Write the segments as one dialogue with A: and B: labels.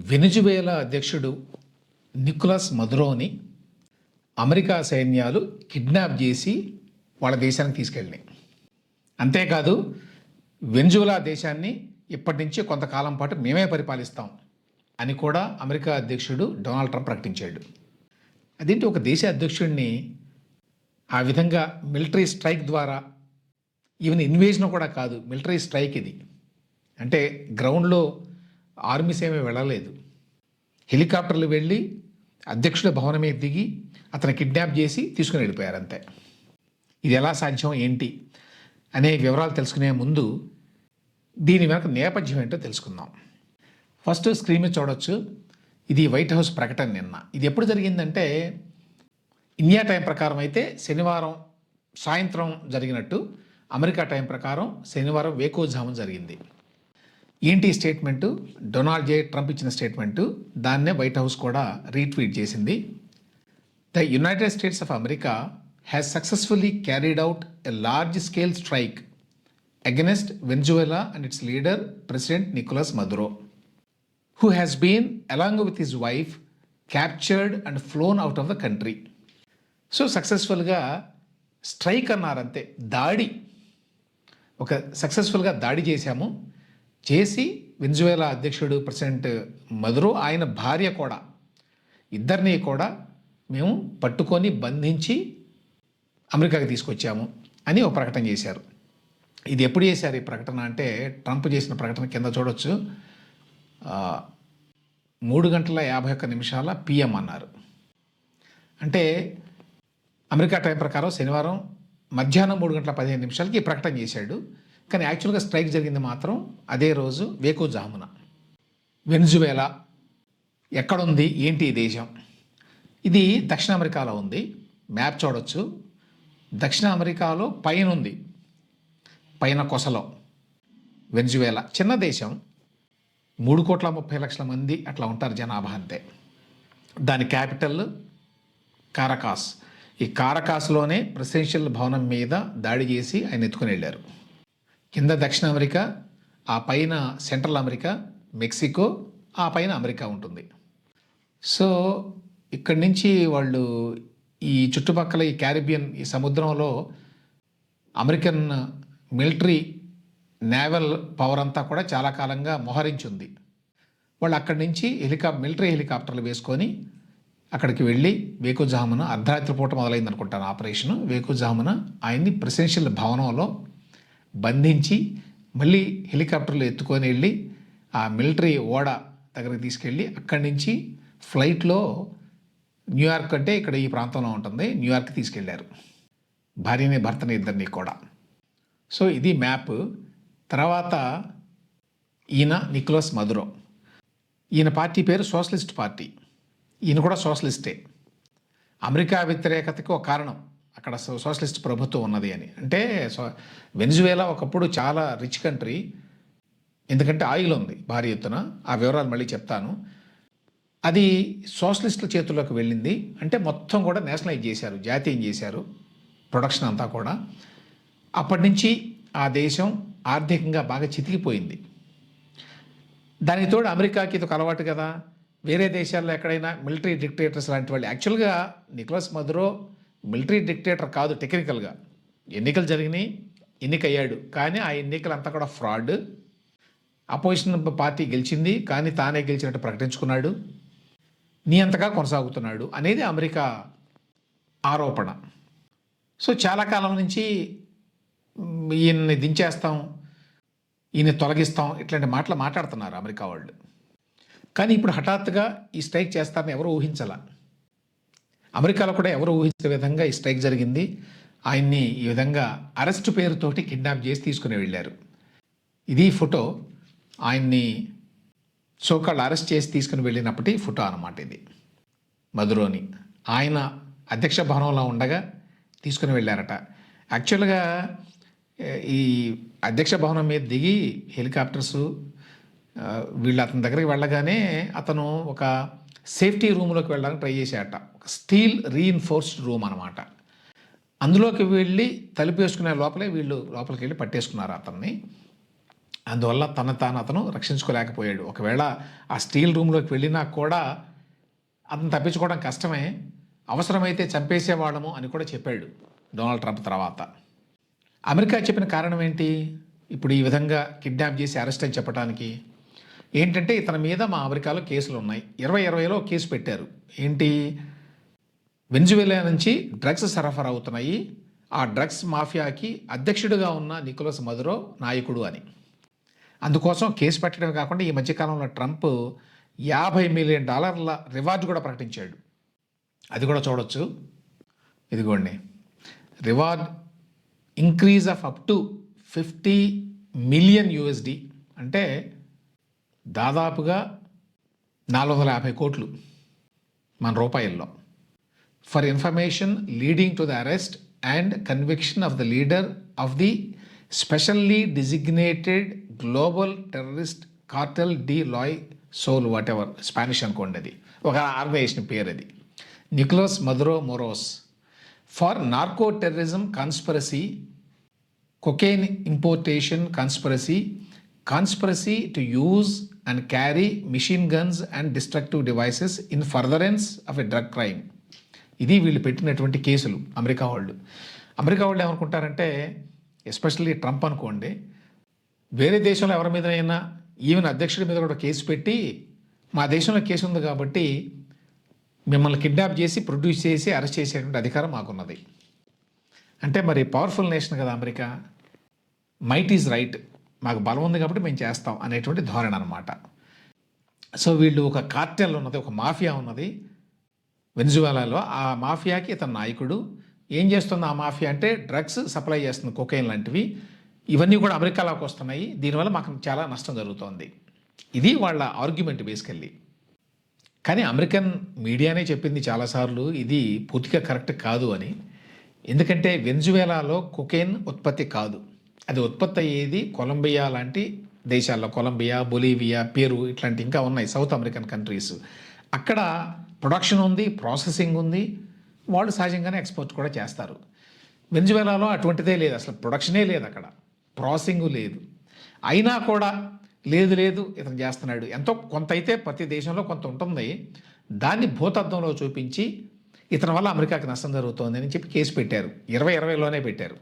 A: Venezuela అధ్యక్షుడు Nicholas మదురోని America సైన్యాలు kidnap చేసి వాళ్ళ దేశానికి తీసుకెళ్ళినాయి. అంతేకాదు వెనిజువేలా దేశాన్ని ఇప్పటి నుంచి కొంతకాలం పాటు మేమే పరిపాలిస్తాం అని కూడా అమెరికా అధ్యక్షుడు డొనాల్డ్ ట్రంప్ ప్రకటించాడు. అదేంటి, ఒక దేశ అధ్యక్షుడిని ఆ విధంగా మిలిటరీ స్ట్రైక్ ద్వారా, ఈవెన్ ఇన్వేజన్ కూడా కాదు, మిలిటరీ స్ట్రైక్ ఇది అంటే గ్రౌండ్లో ఆర్మీస్ ఏమీ వెళ్ళలేదు, హెలికాప్టర్లు వెళ్ళి అధ్యక్షుడి భవనం మీద దిగి అతను కిడ్నాప్ చేసి తీసుకుని వెళ్ళిపోయారు అంతే. ఇది ఎలా సాధ్యం ఏంటి అనే వివరాలు తెలుసుకునే ముందు దీని వెనక నేపథ్యం ఏంటో తెలుసుకుందాం. ఫస్ట్ స్క్రీన్ మీద చూడొచ్చు, ఇది వైట్ హౌస్ ప్రకటన నిన్న. ఇది ఎప్పుడు జరిగిందంటే ఇండియా టైం ప్రకారం అయితే శనివారం సాయంత్రం జరిగినట్టు, అమెరికా టైం ప్రకారం శనివారం వేకోజామున జరిగింది. ఏంటి స్టేట్మెంటు? డొనాల్డ్ జే ట్రంప్ ఇచ్చిన స్టేట్మెంటు. దాన్నే వైట్ హౌస్ కూడా రీట్వీట్ చేసింది. The United states of America has successfully carried out a large scale strike against Venezuela and it's leader president Nicolas Maduro, who has been, along with his wife, captured and flown out of the country. So సక్సెస్ఫుల్గా strike అన్నారంతే, దాడి, ఒక సక్సెస్ఫుల్గా దాడి చేశాము. చేసి Venezuela అధ్యక్షుడు president Maduro, ఆయన భార్య కూడా, ఇద్దరిని కూడా మేము పట్టుకొని బంధించి అమెరికాకి తీసుకొచ్చాము అని ఒక ప్రకటన చేశారు. ఇది ఎప్పుడు చేశారు ఈ ప్రకటన అంటే, ట్రంప్ చేసిన ప్రకటన కింద చూడొచ్చు, 3:51 PM అన్నారు. అంటే అమెరికా టైం ప్రకారం శనివారం మధ్యాహ్నం 3:15 ఈ ప్రకటన చేశాడు. కానీ యాక్చువల్గా స్ట్రైక్ జరిగింది మాత్రం అదే రోజు వేకోజామున. వెనిజువేలా ఎక్కడుంది, ఏంటి ఈ దేశం? ఇది దక్షిణ అమెరికాలో ఉంది. మ్యాప్ చూడొచ్చు, దక్షిణ అమెరికాలో పైన ఉంది, పైన కొసలో వెనిజువేలా. చిన్న దేశం, 3,30,00,000 మంది అట్లా ఉంటారు జనాభా అంతే. దాని క్యాపిటల్ కారకాస్. ఈ కారకాస్లోనే ప్రెసిడెన్షియల్ భవనం మీద దాడి చేసి ఆయన ఎత్తుకుని వెళ్ళారు. కింద దక్షిణ అమెరికా, ఆ పైన సెంట్రల్ అమెరికా, మెక్సికో, ఆ పైన అమెరికా ఉంటుంది. సో ఇక్కడి నుంచి వాళ్ళు ఈ చుట్టుపక్కల ఈ క్యారిబియన్, ఈ సముద్రంలో అమెరికన్ మిలిటరీ నేవల్ పవర్ అంతా కూడా చాలా కాలంగా మోహరించి ఉంది. వాళ్ళు అక్కడి నుంచి మిలిటరీ హెలికాప్టర్లు వేసుకొని అక్కడికి వెళ్ళి వేకుజామున, అర్ధరాత్రి పూట మొదలైంది అనుకుంటాను ఆపరేషను. వేకుజామున ఆయన్ని ప్రెసిడెన్షియల్ భవనంలో బంధించి మళ్ళీ హెలికాప్టర్లు ఎత్తుకొని వెళ్ళి ఆ మిలిటరీ ఓడ దగ్గరికి తీసుకెళ్ళి అక్కడి నుంచి ఫ్లైట్లో న్యూయార్క్, అంటే ఇక్కడ ఈ ప్రాంతంలో ఉంటుంది, న్యూయార్క్ తీసుకెళ్లారు భార్యని భర్తని ఇద్దరిని కూడా. సో ఇది మ్యాప్. తర్వాత ఈయన నికోలస్ మదురో, ఈయన పార్టీ పేరు సోషలిస్ట్ పార్టీ. ఈయన కూడా సోషలిస్టే. అమెరికా వ్యతిరేకతకు ఒక కారణం అక్కడ సోషలిస్ట్ ప్రభుత్వం ఉన్నది అని. అంటే వెనిజువేలా ఒకప్పుడు చాలా రిచ్ కంట్రీ, ఎందుకంటే ఆయిల్ ఉంది భారీ ఎత్తున. ఆ వివరాలు మళ్ళీ చెప్తాను. అది సోషలిస్టుల చేతుల్లోకి వెళ్ళింది. అంటే మొత్తం కూడా నేషనలైజ్ చేశారు, జాతీయం చేశారు ప్రొడక్షన్ అంతా కూడా. అప్పటి నుంచి ఆ దేశం ఆర్థికంగా బాగా చితికిపోయింది. దానికి తోడు అమెరికాకి ఇది ఒక అలవాటు కదా, వేరే దేశాల్లో ఎక్కడైనా మిలిటరీ డిక్టేటర్స్ లాంటి వాళ్ళు. యాక్చువల్గా నికోలస్ మదురో మిలిటరీ డిక్టేటర్ కాదు, టెక్నికల్గా ఎన్నికలు జరిగినాయి, ఎన్నికయ్యాడు. కానీ ఆ ఎన్నికలు అంతా కూడా ఫ్రాడ్. అపోజిషన్ పార్టీ గెలిచింది, కానీ తానే గెలిచినట్టు ప్రకటించుకున్నాడు, నియంతగా కొనసాగుతున్నాడు అనేది అమెరికా ఆరోపణ. సో చాలా కాలం నుంచి ఈయన్ని దించేస్తాం, ఈయన తొలగిస్తాం, ఇట్లాంటి మాటలు మాట్లాడుతున్నారు అమెరికా వాళ్ళు. కానీ ఇప్పుడు హఠాత్తుగా ఈ స్ట్రైక్ చేస్తారని ఎవరు ఊహించాల. అమెరికాలో కూడా ఎవరు ఊహించే విధంగా ఈ స్ట్రైక్ జరిగింది. ఆయన్ని ఈ విధంగా అరెస్ట్ పేరుతోటి కిడ్నాప్ చేసి తీసుకుని వెళ్ళారు. ఇది ఫోటో, ఆయన్ని సోకాళ్ళు అరెస్ట్ చేసి తీసుకుని వెళ్ళినప్పటి ఫోటో అన్నమాట ఇది. మదురోని ఆయన అధ్యక్ష భవనంలో ఉండగా తీసుకుని వెళ్ళారట. యాక్చువల్గా ఈ అధ్యక్ష భవనం మీద దిగి హెలికాప్టర్సు వీళ్ళు అతని దగ్గరికి వెళ్ళగానే అతను ఒక సేఫ్టీ రూమ్లోకి వెళ్ళడానికి ట్రై చేశాట. ఒక స్టీల్ రీఇన్ఫోర్స్డ్ రూమ్ అనమాట. అందులోకి వెళ్ళి తలుపు వేసుకునే లోపలే వీళ్ళు లోపలికి వెళ్ళి పట్టేసుకున్నారు అతన్ని. అందువల్ల తాను అతను రక్షించుకోలేకపోయాడు. ఒకవేళ ఆ స్టీల్ రూమ్లోకి వెళ్ళినా కూడా అతను తప్పించుకోవడం కష్టమే, అవసరమైతే చంపేసేవాళ్ళము అని కూడా చెప్పాడు డొనాల్డ్ ట్రంప్ తర్వాత. అమెరికా చెప్పిన కారణం ఏంటి? ఇప్పుడు ఈ విధంగా కిడ్నాప్ చేసి అరెస్ట్ అని చెప్పడానికి ఏంటంటే, ఇతని మీద మా అమెరికాలో కేసులు ఉన్నాయి. 2020లో కేసు పెట్టారు. ఏంటి? వెనిజువేలా నుంచి డ్రగ్స్ సరఫరా అవుతున్నాయి, ఆ డ్రగ్స్ మాఫియాకి అధ్యక్షుడిగా ఉన్న నికోలస్ మదురో నాయకుడు అని. అందుకోసం కేసు పెట్టడమే కాకుండా ఈ మధ్యకాలంలో ట్రంప్ $50 మిలియన్ రివార్డు కూడా ప్రకటించాడు. అది కూడా చూడొచ్చు. ఇదిగోండి, reward increase of up to $50 million అంటే దాదాపుగా 450 కోట్లు మన రూపాయల్లో. For information leading to the arrest and conviction of the leader of the specially designated global terrorist cartel de los soles whatever, Spanish అనుకోండి, అది ఒక ఆర్గనైజేషన్ పేరు. అది Nicolas Maduro Moros for narco terrorism conspiracy, cocaine importation conspiracy to use and carry machine guns and destructive devices in furtherance of a drug crime. ఇది వీళ్ళు పెట్టినటువంటి కేసులు. America వాళ్ళు ఏమనుకుంటారంటే, ఎస్పెషల్లీ ట్రంప్ అనుకోండి, వేరే దేశంలో ఎవరి మీదైనా, ఈవెన్ అధ్యక్షుడి మీద కూడా కేసు పెట్టి, మా దేశంలో కేసు ఉంది కాబట్టి మిమ్మల్ని కిడ్నాప్ చేసి ప్రొడ్యూస్ చేసి అరెస్ట్ చేసేటువంటి అధికారం మాకున్నది. అంటే మరి పవర్ఫుల్ నేషన్ కదా అమెరికా. మైట్ ఈజ్ రైట్, మాకు బలం ఉంది కాబట్టి మేము చేస్తాం అనేటువంటి ధోరణి అనమాట. సో వీళ్ళు ఒక కార్టెల్ ఉన్నది, ఒక మాఫియా ఉన్నది వెనిజువేలాలో. ఆ మాఫియాకి ఇతను నాయకుడు. ఏం చేస్తుంది ఆ మాఫియా అంటే, డ్రగ్స్ సప్లై చేస్తుంది, కొకైన్ లాంటివి. ఇవన్నీ కూడా అమెరికాలోకి వస్తున్నాయి, దీనివల్ల మాకు చాలా నష్టం జరుగుతోంది. ఇది వాళ్ళ ఆర్గ్యుమెంట్ బేసికల్లీ. కానీ అమెరికన్ మీడియానే చెప్పింది చాలాసార్లు ఇది పూర్తిగా కరెక్ట్ కాదు అని. ఎందుకంటే వెనిజువేలాలో కొకైన్ ఉత్పత్తి కాదు, అది ఉత్పత్తి అయ్యేది కొలంబియా లాంటి దేశాల్లో, కొలంబియా, బొలీవియా, పెరు ఇట్లాంటి ఇంకా ఉన్నాయి సౌత్ అమెరికన్ కంట్రీస్. అక్కడ ప్రొడక్షన్ ఉంది, ప్రాసెసింగ్ ఉంది, వాళ్ళు సహజంగానే ఎక్స్పోర్ట్ కూడా చేస్తారు. వెనిజువేలాలో అటువంటిదే లేదు, అసలు ప్రొడక్షనే లేదు, అక్కడ ప్రాసెసింగ్ లేదు. అయినా కూడా లేదు ఇతను చేస్తున్నాడు, ఎంతో కొంత అయితే ప్రతి దేశంలో కొంత ఉంటుంది, దాన్ని భూతద్దంలో చూపించి ఇతని వల్ల అమెరికాకి నష్టం జరుగుతోంది అని చెప్పి కేసు పెట్టారు. 2020లోనే పెట్టారు.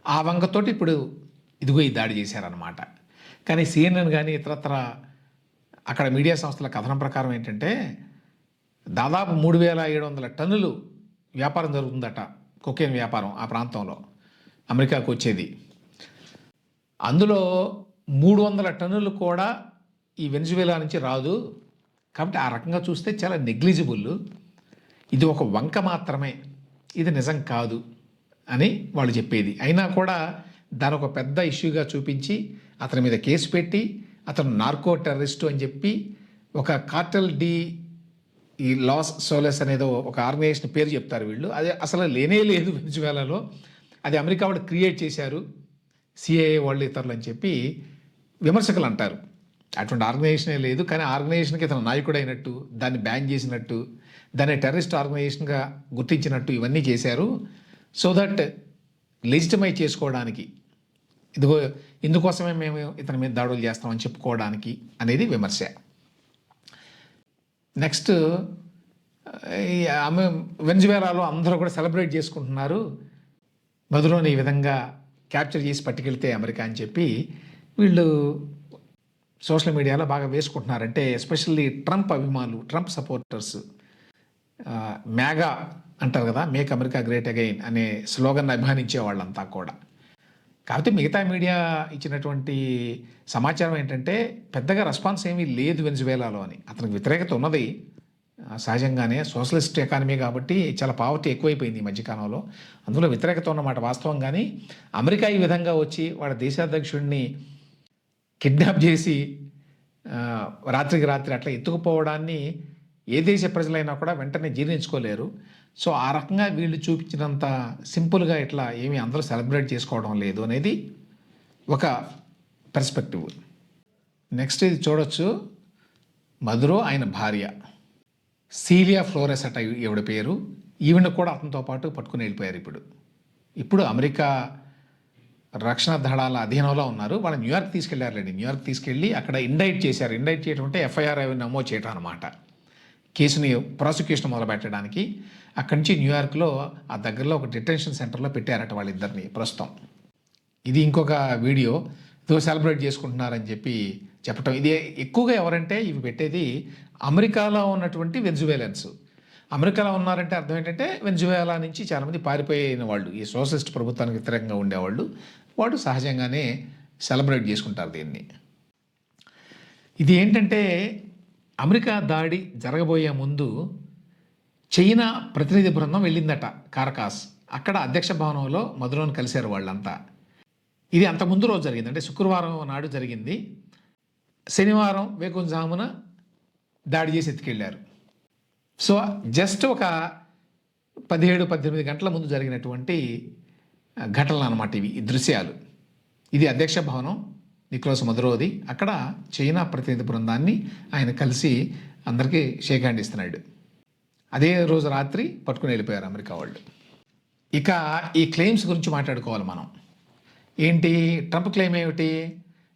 A: ఆ వంగతోటి ఇప్పుడు ఇదిగో ఈ దాడి చేశారనమాట. కానీ CNN కానీ ఇతరత్ర అక్కడ మీడియా సంస్థల కథనం ప్రకారం ఏంటంటే, దాదాపు 3700 టన్నులు వ్యాపారం జరుగుతుందట, కొకైన్ వ్యాపారం ఆ ప్రాంతంలో అమెరికాకు వచ్చేది. అందులో 300 టన్నులు కూడా ఈ వెనిజువేలా నుంచి రాదు. కాబట్టి ఆ రకంగా చూస్తే చాలా నెగ్లిజిబుల్, ఇది ఒక వంక మాత్రమే, ఇది నిజం కాదు అని వాళ్ళు చెప్పేది. అయినా కూడా దాని ఒక పెద్ద ఇష్యూగా చూపించి అతని మీద కేసు పెట్టి, అతను నార్కో టెర్రరిస్టు అని చెప్పి, ఒక కార్టెల్ డి ఈ లాస్ సోలెస్ అనేదో ఒక ఆర్గనైజేషన్ పేరు చెప్తారు వీళ్ళు, అది అసలు లేనే లేదు వెనిజువేలాలో, అది అమెరికా వాళ్ళు క్రియేట్ చేశారు, CIA వాళ్ళు ఇతరులు అని చెప్పి విమర్శకులు అంటారు. అటువంటి ఆర్గనైజేషనే లేదు. కానీ ఆర్గనైజేషన్కి ఇతను నాయకుడు అయినట్టు, దాన్ని బ్యాన్ చేసినట్టు, దాన్ని టెర్రరిస్ట్ ఆర్గనైజేషన్గా గుర్తించినట్టు ఇవన్నీ చేశారు. సో దట్ లెజిటిమైజ్ చేసుకోవడానికి, ఇదిగో ఇందుకోసమే మేము ఇతని మీద దాడులు చేస్తామని చెప్పుకోవడానికి అనేది విమర్శ. నెక్స్ట్, ఆమె వెనిజువేలాలో అందరూ కూడా సెలబ్రేట్ చేసుకుంటున్నారు, మదురోని ఈ విధంగా క్యాప్చర్ చేసి పట్టుకెళ్తే అమెరికా అని చెప్పి వీళ్ళు సోషల్ మీడియాలో బాగా వేసుకుంటున్నారంటే, ఎస్పెషల్లీ ట్రంప్ అభిమానులు, ట్రంప్ సపోర్టర్స్, మేగా అంటారు కదా, మేక్ అమెరికా గ్రేట్ అగైన్ అనే స్లోగన్ అభిమానించే వాళ్ళంతా కూడా. కాకపోతే మిగతా మీడియా ఇచ్చినటువంటి సమాచారం ఏంటంటే, పెద్దగా రెస్పాన్స్ ఏమీ లేదు వెనిజువేలాలో అని. అతనికి వ్యతిరేకత ఉన్నది సహజంగానే, సోషలిస్ట్ ఎకానమీ కాబట్టి చాలా పావర్టీ ఎక్కువైపోయింది ఈ మధ్యకాలంలో, అందులో వ్యతిరేకత ఉన్నమాట వాస్తవం. కానీ అమెరికా ఈ విధంగా వచ్చి వాళ్ళ దేశాధ్యక్షుడిని కిడ్నాప్ చేసి రాత్రికి రాత్రి అట్లా ఎత్తుకుపోవడాన్ని ఏ దేశ ప్రజలైనా కూడా వెంటనే జీర్ణించుకోలేరు. సో ఆ రకంగా వీళ్ళు చూపించినంత సింపుల్గా ఇట్లా ఏమీ అందరూ సెలబ్రేట్ చేసుకోవడం లేదు అనేది ఒక పర్స్పెక్టివ్. నెక్స్ట్ ఇది చూడొచ్చు, మదురో ఆయన భార్య సీలియా ఫ్లోరెస్ అట ఈవిడ పేరు, ఈవిడ కూడా అతనితో పాటు పట్టుకుని వెళ్ళిపోయారు. ఇప్పుడు అమెరికా రక్షణ దళాల అధీనంలో ఉన్నారు. వాళ్ళని న్యూయార్క్ తీసుకెళ్లారులేండి. న్యూయార్క్ తీసుకెళ్ళి అక్కడ ఇండైట్ చేశారు. ఇండైట్ చేయడం అంటే ఎఫ్ఐఆర్ అవి నమోదు చేయడం అనమాట. కేసుని ప్రాసిక్యూషన్ మొదలుపెట్టడానికి అక్కడి నుంచి న్యూయార్క్లో ఆ దగ్గరలో ఒక డిటెన్షన్ సెంటర్లో పెట్టారట వాళ్ళిద్దరిని ప్రస్తుతం. ఇది ఇంకొక వీడియో. ఏదో సెలబ్రేట్ చేసుకుంటున్నారని చెప్పటం. ఇది ఎక్కువగా ఎవరంటే ఇవి పెట్టేది అమెరికాలో ఉన్నటువంటి వెన్జువేలన్స్. అమెరికాలో ఉన్నారంటే అర్థం ఏంటంటే వెన్జువేలా నుంచి చాలామంది పారిపోయిన వాళ్ళు, ఈ సోషలిస్ట్ ప్రభుత్వానికి వ్యతిరేకంగా ఉండేవాళ్ళు, వాళ్ళు సహజంగానే సెలబ్రేట్ చేసుకుంటారు దీన్ని. ఇది ఏంటంటే అమెరికా దాడి జరగబోయే ముందు చైనా ప్రతినిధి బృందం వెళ్ళిందట కారకాస్. అక్కడ అధ్యక్ష భవనంలో మధులోని కలిశారు వాళ్ళంతా. ఇది అంతకుముందు రోజు జరిగింది, అంటే శుక్రవారం నాడు జరిగింది. శనివారం వేకువజామున దాడి చేసి ఎత్తుకెళ్ళారు. సో జస్ట్ ఒక 17-18 గంటల ముందు జరిగినటువంటి ఘటనలు అన్నమాట ఇవి, ఈ దృశ్యాలు. ఇది అధ్యక్ష భవనం, నికోలస్ మదురోది. అక్కడ చైనా ప్రతినిధి బృందాన్ని ఆయన కలిసి అందరికీ షేక్ హ్యాండ్ ఇస్తున్నాడు. అదే రోజు రాత్రి పట్టుకుని వెళ్ళిపోయారు అమెరికా వాళ్ళు. ఇక ఈ క్లెయిమ్స్ గురించి మాట్లాడుకోవాలి మనం. ఏంటి ట్రంప్ క్లెయిమ్ ఏమిటి?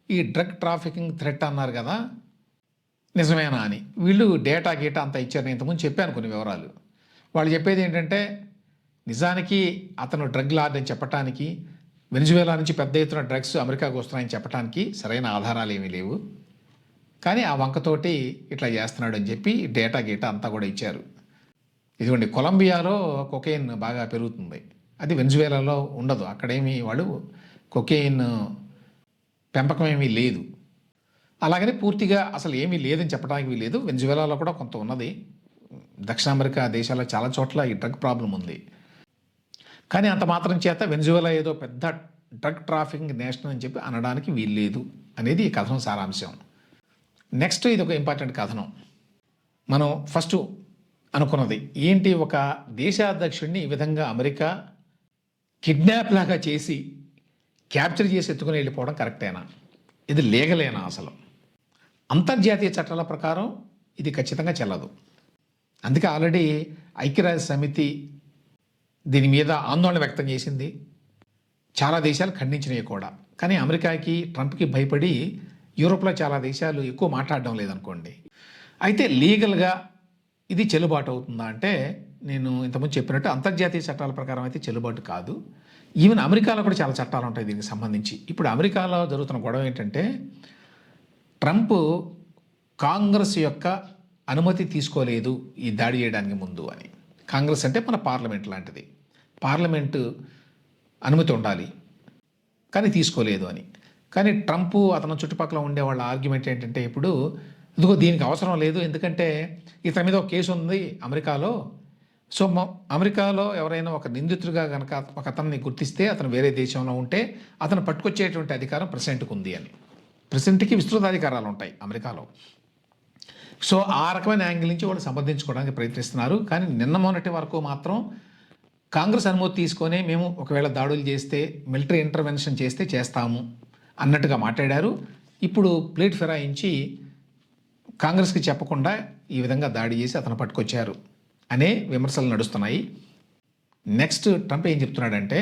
A: ఈ డ్రగ్ ట్రాఫికింగ్ థ్రెట్ అన్నారు కదా, నిజమేనా అని. వీళ్ళు డేటా గీటా అంతా ఇచ్చారు. నేను ఇంతకుముందు చెప్పాను కొన్ని వివరాలు. వాళ్ళు చెప్పేది ఏంటంటే నిజానికి అతను డ్రగ్ లార్డ్ అని చెప్పడానికి, వెనిజువేలా నుంచి పెద్ద ఎత్తున డ్రగ్స్ అమెరికాకు వస్తున్నాయని చెప్పడానికి సరైన ఆధారాలు ఏమీ లేవు, కానీ ఆ వంకతోటి ఇట్లా చేస్తున్నాడు అని చెప్పి డేటా గీటా అంతా కూడా ఇచ్చారు. ఇదిగోండి, కొలంబియాలో కొకెయిన్ బాగా పెరుగుతుంది, అది వెనిజువేలాలో ఉండదు. అక్కడేమీ వాళ్ళు కొకెయిన్ పెంపకం ఏమీ లేదు. అలాగని పూర్తిగా అసలు ఏమీ లేదని చెప్పడానికి వీలేదు. వెనిజువేలాలో కూడా కొంత ఉన్నది. దక్షిణ అమెరికా దేశాల్లో చాలా చోట్ల ఈ డ్రగ్ ప్రాబ్లం ఉంది. కానీ అంత మాత్రం చేత వెనిజువేలా ఏదో పెద్ద డ్రగ్ ట్రాఫికింగ్ నేషన్ అని చెప్పి అనడానికి వీల్లేదు అనేది ఈ కథనం సారాంశం. నెక్స్ట్ ఇది ఒక ఇంపార్టెంట్ కథనం. మనం ఫస్ట్ అనుకున్నది ఏంటి, ఒక దేశాధ్యక్షుడిని ఈ విధంగా అమెరికా కిడ్నాప్ లాగా చేసి క్యాప్చర్ చేసి ఎత్తుకుని వెళ్ళిపోవడం కరెక్టేనా? ఇది లీగలేనా? అసలు అంతర్జాతీయ చట్టాల ప్రకారం ఇది ఖచ్చితంగా చెల్లదు. అందుకే ఆల్రెడీ ఐక్యరాజ్య సమితి దీని మీద ఆందోళన వ్యక్తం చేసింది. చాలా దేశాలు ఖండించినవి కూడా. కానీ అమెరికాకి, ట్రంప్కి భయపడి యూరోప్లో చాలా దేశాలు ఎక్కువ మాట్లాడడం లేదనుకోండి. అయితే లీగల్గా ఇది చెల్లుబాటు అవుతుందా అంటే, నేను ఇంతకుముందు చెప్పినట్టు అంతర్జాతీయ చట్టాల ప్రకారం అయితే చెల్లుబాటు కాదు. ఈవెన్ అమెరికాలో కూడా చాలా చట్టాలు ఉంటాయి దీనికి సంబంధించి. ఇప్పుడు అమెరికాలో జరుగుతున్న గొడవ ఏంటంటే, ట్రంప్ కాంగ్రెస్ యొక్క అనుమతి తీసుకోలేదు ఈ దాడి చేయడానికి ముందు అని. కాంగ్రెస్ అంటే మన పార్లమెంట్ లాంటిది. పార్లమెంటు అనుమతి ఉండాలి, కానీ తీసుకోలేదు అని. కానీ ట్రంప్ అతను చుట్టుపక్కల ఉండే వాళ్ళ ఆర్గ్యుమెంట్ ఏంటంటే, ఇప్పుడు ఇదిగో దీనికి అవసరం లేదు, ఎందుకంటే ఇతని మీద ఒక కేసు ఉంది అమెరికాలో. సో అమెరికాలో ఎవరైనా ఒక నిందితుడిగా కనుక ఒక అతన్ని గుర్తిస్తే, అతను వేరే దేశంలో ఉంటే అతను పట్టుకొచ్చేటువంటి అధికారం ప్రెసిడెంట్కి ఉంది అని. ప్రెసిడెంట్కి విస్తృత అధికారాలు ఉంటాయి అమెరికాలో. సో ఆ రకమైన యాంగిల్ నుంచి వాళ్ళు సంబంధించుకోవడానికి ప్రయత్నిస్తున్నారు. కానీ నిన్న మొన్నటి వరకు మాత్రం కాంగ్రెస్ అనుమతి తీసుకొని మేము ఒకవేళ దాడులు చేస్తే, మిలిటరీ ఇంటర్వెన్షన్ చేస్తే చేస్తాము అన్నట్టుగా మాట్లాడారు. ఇప్పుడు ప్లేట్ ఫిరాయించి కాంగ్రెస్కి చెప్పకుండా ఈ విధంగా దాడి చేసి అతను పట్టుకొచ్చారు అనే విమర్శలు నడుస్తున్నాయి. నెక్స్ట్ ట్రంప్ ఏం చెప్తున్నాడంటే,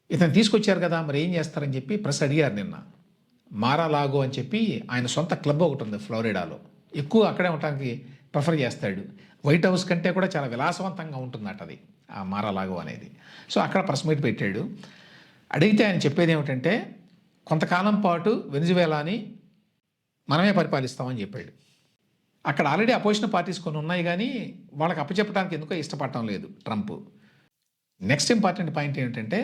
A: ఇతను తీసుకొచ్చారు కదా మరి ఏం చేస్తారని చెప్పి ప్రెస్ అడిగారు నిన్న. మారాలాగో అని చెప్పి ఆయన సొంత క్లబ్ ఒకటి ఉంది ఫ్లోరిడాలో. ఎక్కువ అక్కడే ఉండడానికి ప్రిఫర్ చేస్తాడు. వైట్ హౌస్ కంటే కూడా చాలా విలాసవంతంగా ఉంటుందట అది, ఆ మారాలాగో అనేది. సో అక్కడ ప్రెస్ మీట్ పెట్టాడు. అడిగితే ఆయన చెప్పేది ఏమిటంటే, కొంతకాలం పాటు వెనిజువేలాని మనమే పరిపాలిస్తామని చెప్పాడు. అక్కడ ఆల్రెడీ అపోజిషన్ పార్టీస్ కొన్ని ఉన్నాయి, కానీ వాళ్ళకి అప్పచెప్పడానికి ఎందుకో ఇష్టపడటం లేదు ట్రంప్. నెక్స్ట్ ఇంపార్టెంట్ పాయింట్ ఏమిటంటే,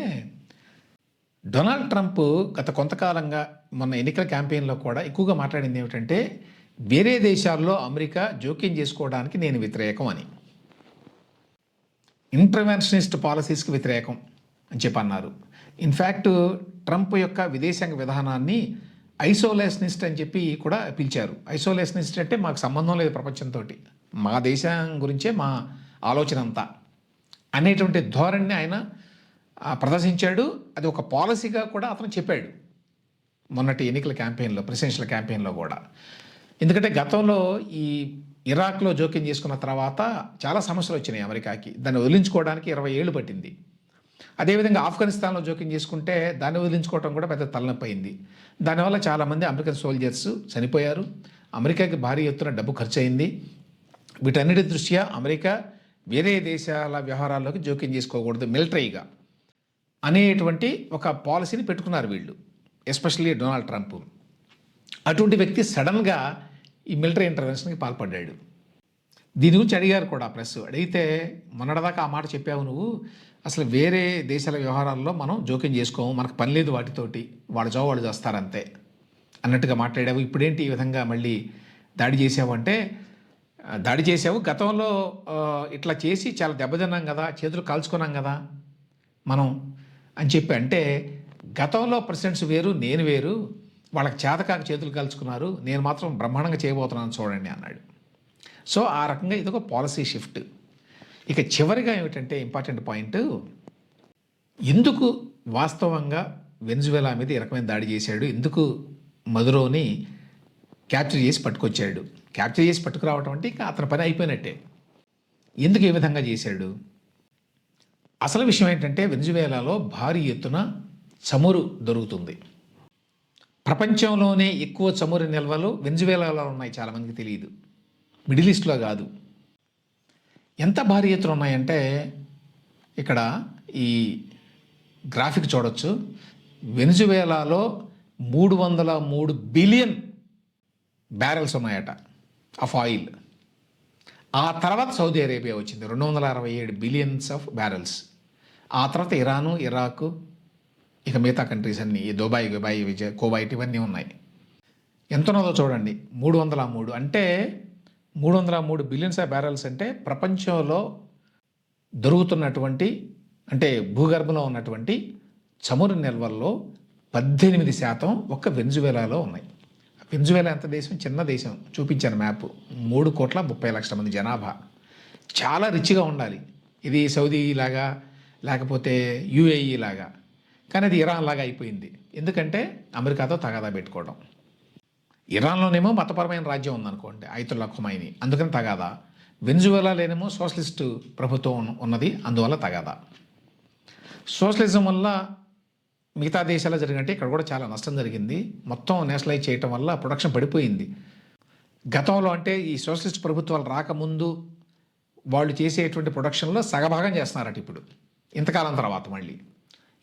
A: డొనాల్డ్ ట్రంప్ గత కొంతకాలంగా మొన్న ఎన్నికల క్యాంపెయిన్లో కూడా ఎక్కువగా మాట్లాడింది ఏమిటంటే, వేరే దేశాల్లో అమెరికా జోక్యం చేసుకోవడానికి నేను వ్యతిరేకం అని, ఇంటర్వెన్షనిస్ట్ పాలసీస్కి వ్యతిరేకం అని చెప్పి అన్నారు. ఇన్ఫ్యాక్ట్ ట్రంప్ యొక్క విదేశాంగ విధానాన్ని ఐసోలేషనిస్ట్ అని చెప్పి కూడా పిలిచారు. ఐసోలేషనిస్ట్ అంటే మాకు సంబంధం లేదు ప్రపంచంతో, మా దేశం గురించే మా ఆలోచన అంతా అనేటువంటి ధోరణిని ఆయన ప్రదర్శించాడు. అది ఒక పాలసీగా కూడా అతను చెప్పాడు మొన్నటి ఎన్నికల క్యాంపెయిన్లో, ప్రెసిడెన్షియల్ క్యాంపెయిన్లో కూడా. ఎందుకంటే గతంలో ఈ ఇరాక్లో జోక్యం చేసుకున్న తర్వాత చాలా సమస్యలు వచ్చినాయి అమెరికాకి. దాన్ని వదిలించుకోవడానికి 20 ఏళ్ళు పట్టింది. అదేవిధంగా ఆఫ్ఘనిస్తాన్లో జోక్యం చేసుకుంటే దాన్ని వదిలించుకోవడం కూడా పెద్ద తలనొప్పి అయింది. దానివల్ల చాలామంది అమెరికన్ సోల్జర్స్ చనిపోయారు. అమెరికాకి భారీ ఎత్తున డబ్బు ఖర్చు అయింది. వీటన్నిటి దృష్ట్యా అమెరికా వేరే దేశాల వ్యవహారాల్లోకి జోక్యం చేసుకోకూడదు మిలిటరీగా అనేటువంటి ఒక పాలసీని పెట్టుకున్నారు వీళ్ళు, ఎస్పెషల్లీ డొనాల్డ్ ట్రంప్. అటువంటి వ్యక్తి సడన్గా ఈ మిలిటరీ ఇంటర్వెన్షన్కి పాల్పడ్డాడు. దీని గురించి అడిగారు కూడా ప్రెస్. అడిగితే మొన్నటిదాకా ఆ మాట చెప్పావు నువ్వు, అసలు వేరే దేశాల వ్యవహారాల్లో మనం జోక్యం చేసుకోము, మనకు పని లేదు వాటితోటి, వాళ్ళ జాబ్ వాళ్ళు చేస్తారంతే అన్నట్టుగా మాట్లాడావు. ఇప్పుడేంటి ఈ విధంగా మళ్ళీ దాడి చేసావు అంటే, దాడి చేసావు గతంలో ఇట్లా చేసి చాలా దెబ్బతిన్నాం కదా, చేతులు కాల్చుకున్నాం కదా మనం అని చెప్పి. అంటే గతంలో ప్రెసిడెంట్స్ వేరు, నేను వేరు, వాళ్ళకి చేతకాక చేతులు కాల్చుకున్నారు, నేను మాత్రం బ్రహ్మాండంగా చేయబోతున్నాను చూడండి అన్నాడు. సో ఆ రకంగా ఇదొక పాలసీ షిఫ్ట్. ఇక చివరిగా ఏమిటంటే ఇంపార్టెంట్ పాయింట్, ఎందుకు వాస్తవంగా వెనిజువేలా మీద ఈ రకమైన దాడి చేశాడు, ఎందుకు మదురోని క్యాప్చర్ చేసి పట్టుకొచ్చాడు. క్యాప్చర్ చేసి పట్టుకురావటం అంటే ఇంకా అతని పని అయిపోయినట్టే. ఎందుకు ఈ విధంగా చేశాడు? అసలు విషయం ఏంటంటే, వెనిజువేలాలో భారీ ఎత్తున చమురు దొరుకుతుంది. ప్రపంచంలోనే ఎక్కువ చమురు నిల్వలు వెనిజువేలాలో ఉన్నాయి, చాలామందికి తెలియదు, మిడిల్ ఈస్ట్లో కాదు. ఎంత భారీ ఎత్తున ఉన్నాయంటే ఇక్కడ ఈ గ్రాఫిక్ చూడొచ్చు. వెనిజువేలాలో 303 బిలియన్ బ్యారెల్స్ ఉన్నాయట ఆఫ్ ఆయిల్. ఆ తర్వాత సౌదీ అరేబియా వచ్చింది, 267 బిలియన్స్ ఆఫ్ బ్యారెల్స్. ఆ తర్వాత ఇరాను, ఇరాకు, ఇక మిగతా కంట్రీస్ అన్నీ, దుబాయ్, కువైట్ ఇవన్నీ ఉన్నాయి. ఎంత ఉన్నదో చూడండి, 303. అంటే 303 బిలియన్స్ ఆఫ్ బ్యారెల్స్ అంటే ప్రపంచంలో దొరుకుతున్నటువంటి, అంటే భూగర్భంలో ఉన్నటువంటి చమురు నిల్వల్లో 18% ఒక్క వెనిజువేలాలో ఉన్నాయి. వెనిజువేలా ఎంత దేశం, చిన్న దేశం, చూపించాను మ్యాప్. 3,30,00,000 మంది జనాభా, చాలా రిచ్గా ఉండాలి. ఇది సౌదీ లాగా లేకపోతే యుఏఈ లాగా, కానీ అది ఇరాన్ లాగా అయిపోయింది. ఎందుకంటే అమెరికాతో తగాదా పెట్టుకోవడం. ఇరాన్లోనేమో మతపరమైన రాజ్యం ఉందనుకోండి, అయతుల్లా ఖుమైనీ, అందుకని తగాదా. వెనిజువేలాలోనేమో సోషలిస్టు ప్రభుత్వం ఉన్నది, అందువల్ల తగాదా. సోషలిజం వల్ల మిగతా దేశాల్లో జరిగినట్టే ఇక్కడ కూడా చాలా నష్టం జరిగింది. మొత్తం నేషనలైజ్ చేయటం వల్ల ప్రొడక్షన్ పడిపోయింది. గతంలో అంటే ఈ సోషలిస్ట్ ప్రభుత్వాలు రాకముందు వాళ్ళు చేసేటువంటి ప్రొడక్షన్లో సగభాగం చేస్తున్నారట ఇప్పుడు, ఇంతకాలం తర్వాత మళ్ళీ.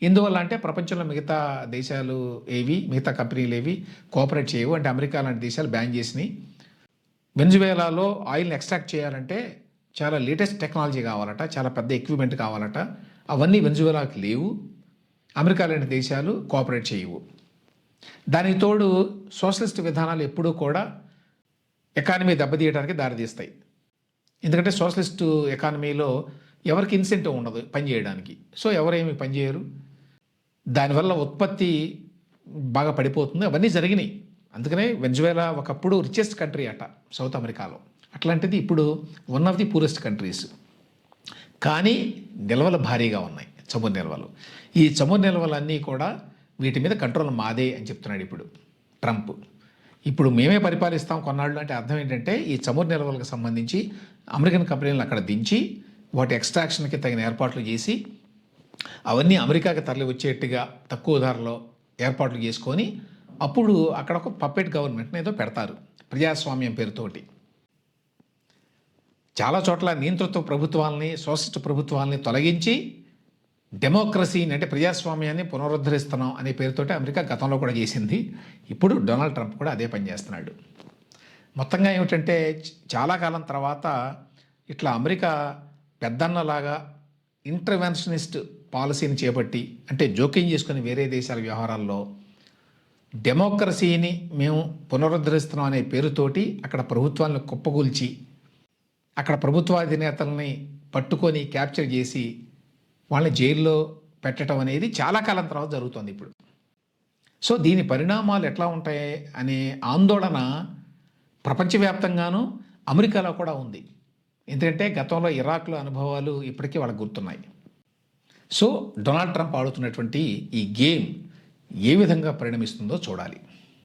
A: ఎందువల్ల అంటే ప్రపంచంలో మిగతా దేశాలు ఏవి, మిగతా కంపెనీలు ఏవి కోఆపరేట్ చేయవు. అంటే అమెరికా లాంటి దేశాలు బ్యాన్ చేసినాయి. వెనిజువేలాలో ఆయిల్ని ఎక్స్ట్రాక్ట్ చేయాలంటే చాలా లేటెస్ట్ టెక్నాలజీ కావాలట, చాలా పెద్ద ఎక్విప్మెంట్ కావాలట. అవన్నీ వెనిజువేలాకి లేవు. అమెరికా లాంటి దేశాలు కోఆపరేట్ చేయవు. దానికి తోడు సోషలిస్ట్ విధానాలు ఎప్పుడూ కూడా ఎకానమీ దెబ్బతీయడానికి దారితీస్తాయి. ఎందుకంటే సోషలిస్టు ఎకానమీలో ఎవరికి ఇన్సెంటివ్ ఉండదు పని చేయడానికి. సో ఎవరేమి పని చేయరు, దానివల్ల ఉత్పత్తి బాగా పడిపోతుంది. అవన్నీ జరిగినాయి. అందుకనే వెనిజువేలా ఒకప్పుడు రిచెస్ట్ కంట్రీ అట సౌత్ అమెరికాలో. అట్లాంటిది ఇప్పుడు one of the poorest countries. కానీ నిల్వలు భారీగా ఉన్నాయి, చమురు నిల్వలు. ఈ చమురు నిల్వలన్నీ కూడా వీటి మీద కంట్రోల్ మాదే అని చెప్తున్నాడు ఇప్పుడు ట్రంప్. ఇప్పుడు మేమే పరిపాలిస్తాం కొన్నాళ్ళు అంటే అర్థం ఏంటంటే, ఈ చమురు నిల్వలకు సంబంధించి అమెరికన్ కంపెనీలను అక్కడ దించి వాటి ఎక్స్ట్రాక్షన్కి తగిన ఏర్పాట్లు చేసి అవన్నీ అమెరికాకి తరలి వచ్చేట్టుగా తక్కువ ధరలో ఏర్పాట్లు చేసుకొని అప్పుడు అక్కడ ఒక పప్పెట్ గవర్నమెంట్ని ఏదో పెడతారు ప్రజాస్వామ్యం పేరుతోటి. చాలా చోట్ల నియంతృత్వ ప్రభుత్వాలని, సోషలిస్ట్ ప్రభుత్వాలని తొలగించి డెమోక్రసీని, అంటే ప్రజాస్వామ్యాన్ని పునరుద్ధరిస్తున్నాం అనే పేరుతోటి అమెరికా గతంలో కూడా చేసింది. ఇప్పుడు డొనాల్డ్ ట్రంప్ కూడా అదే పని చేస్తున్నాడు. మొత్తంగా ఏమిటంటే, చాలా కాలం తర్వాత ఇట్లా అమెరికా పెద్దన్నలాగా ఇంటర్వెన్షనిస్ట్ పాలసీని చేపట్టి, అంటే జోక్యం చేసుకుని వేరే దేశాల వ్యవహారాల్లో డెమోక్రసీని మేము పునరుద్ధరిస్తున్నాం అనే పేరుతోటి అక్కడ ప్రభుత్వాలను కుప్పగూల్చి అక్కడ ప్రభుత్వాధినేతల్ని పట్టుకొని క్యాప్చర్ చేసి వాళ్ళని జైల్లో పెట్టడం అనేది చాలా కాలం తర్వాత జరుగుతుంది ఇప్పుడు. సో దీని పరిణామాలు ఎట్లా ఉంటాయి అనే ఆందోళన ప్రపంచవ్యాప్తంగానూ అమెరికాలో కూడా ఉంది. ఎందుకంటే గతంలో ఇరాక్లో అనుభవాలు ఇప్పటికీ వాళ్ళకు గుర్తున్నాయి. సో డొనాల్డ్ ట్రంప్ ఆడుతున్నటువంటి ఈ గేమ్ ఏ విధంగా పరిణమిస్తుందో చూడాలి.